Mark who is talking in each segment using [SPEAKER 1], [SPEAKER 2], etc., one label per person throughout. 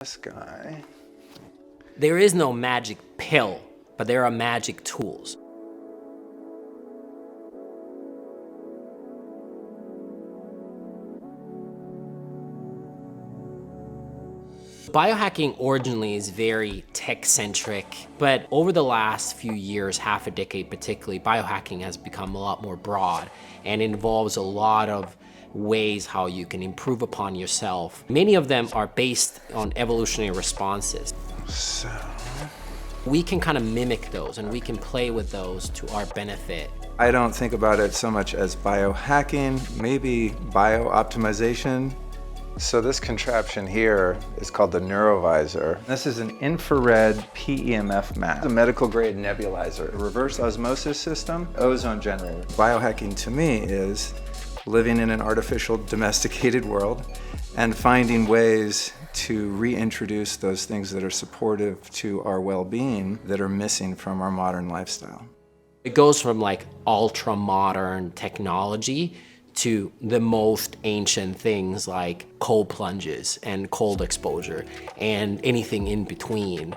[SPEAKER 1] This guy.
[SPEAKER 2] There is no magic pill, but there are magic tools. Biohacking originally is very tech-centric, but over the last few years, half a decade particularly, biohacking has become a lot more broad and involves a lot of ways how you can improve upon yourself. Many of them are based on evolutionary responses.
[SPEAKER 1] So,
[SPEAKER 2] We can kind of mimic those and we can play with those to our benefit.
[SPEAKER 1] I don't think about it so much as biohacking, maybe bio-optimization. So this contraption here is called the Neurovisor. This is an infrared PEMF mask, a medical grade nebulizer, a reverse osmosis system, ozone generator. Biohacking to me is living in an artificial domesticated world and finding ways to reintroduce those things that are supportive to our well-being that are missing from our modern lifestyle.
[SPEAKER 2] It goes from like ultra modern technology to the most ancient things like cold plunges and cold exposure and anything in between.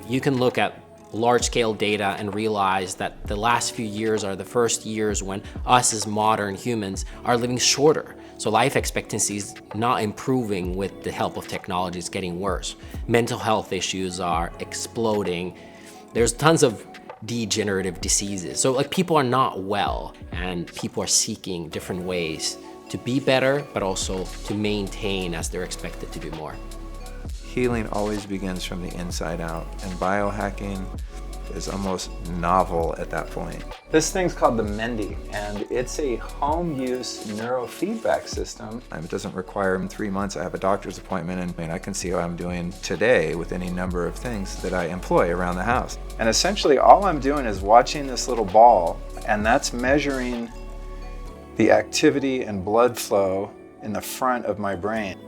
[SPEAKER 2] You can look at large-scale data and realize that the last few years are the first years when us as modern humans are living shorter. So life expectancy is not improving with the help of technology, it's getting worse. Mental health issues are exploding. There's tons of degenerative diseases. So like people are not well and people are seeking different ways to be better, but also to maintain as they're expected to do more.
[SPEAKER 1] Healing always begins from the inside out, and biohacking is almost novel at that point. This thing's called the Mendy, and it's a home use neurofeedback system. It doesn't require 3 months. I have a doctor's appointment and I can see how I'm doing today with any number of things that I employ around the house. And essentially all I'm doing is watching this little ball, and that's measuring the activity and blood flow in the front of my brain.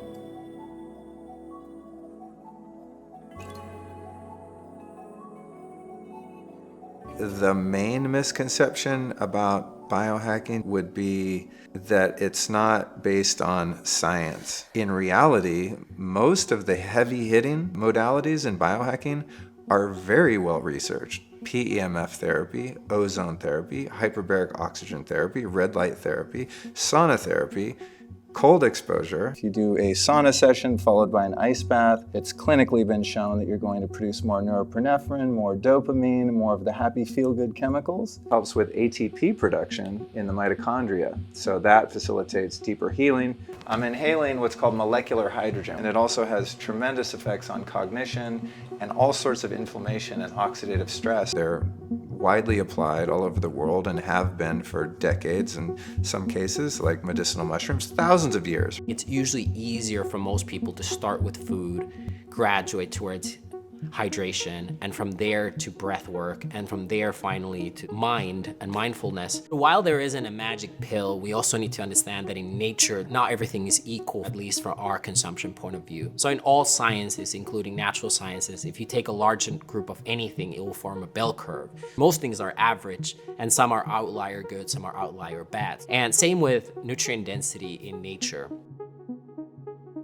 [SPEAKER 1] The main misconception about biohacking would be that it's not based on science. In reality, most of the heavy-hitting modalities in biohacking are very well researched. PEMF therapy, ozone therapy, hyperbaric oxygen therapy, red light therapy, sauna therapy, cold exposure. If you do a sauna session followed by an ice bath, it's clinically been shown that you're going to produce more norepinephrine, more dopamine, more of the happy feel-good chemicals. Helps with ATP production in the mitochondria, so that facilitates deeper healing. I'm inhaling what's called molecular hydrogen, and it also has tremendous effects on cognition and all sorts of inflammation and oxidative stress. They're widely applied all over the world and have been for decades, in some cases, like medicinal mushrooms, thousands of years.
[SPEAKER 2] It's usually easier for most people to start with food, graduate towards hydration, and from there to breath work, and from there finally to mind and mindfulness. While there isn't a magic pill, we also need to understand that in nature, not everything is equal, at least from our consumption point of view. So in all sciences, including natural sciences, if you take a large group of anything, it will form a bell curve. Most things are average, and some are outlier good, some are outlier bad. And same with nutrient density in nature.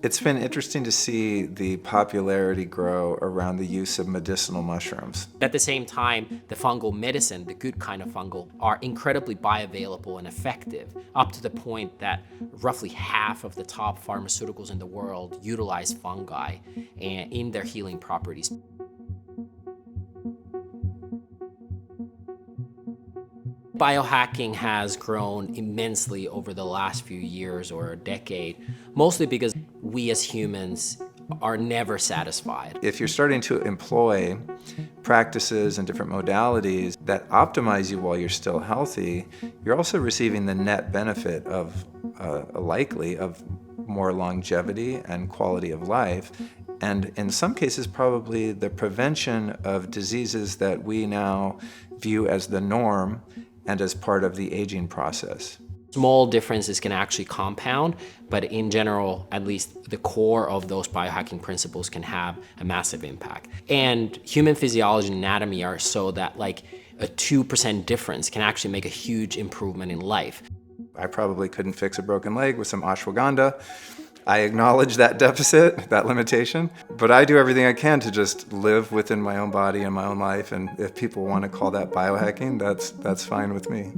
[SPEAKER 1] It's been interesting to see the popularity grow around the use of medicinal mushrooms.
[SPEAKER 2] At the same time, the fungal medicine, the good kind of fungal, are incredibly bioavailable and effective, up to the point that roughly half of the top pharmaceuticals in the world utilize fungi in their healing properties. Biohacking has grown immensely over the last few years or a decade, mostly because we as humans are never satisfied.
[SPEAKER 1] If you're starting to employ practices and different modalities that optimize you while you're still healthy, you're also receiving the net benefit of likely of more longevity and quality of life, and in some cases probably the prevention of diseases that we now view as the norm and as part of the aging process.
[SPEAKER 2] Small differences can actually compound, but in general, at least the core of those biohacking principles can have a massive impact. And human physiology and anatomy are so that like a 2% difference can actually make a huge improvement in life.
[SPEAKER 1] I probably couldn't fix a broken leg with some ashwagandha. I acknowledge that deficit, that limitation, but I do everything I can to just live within my own body and my own life. And if people want to call that biohacking, that's fine with me.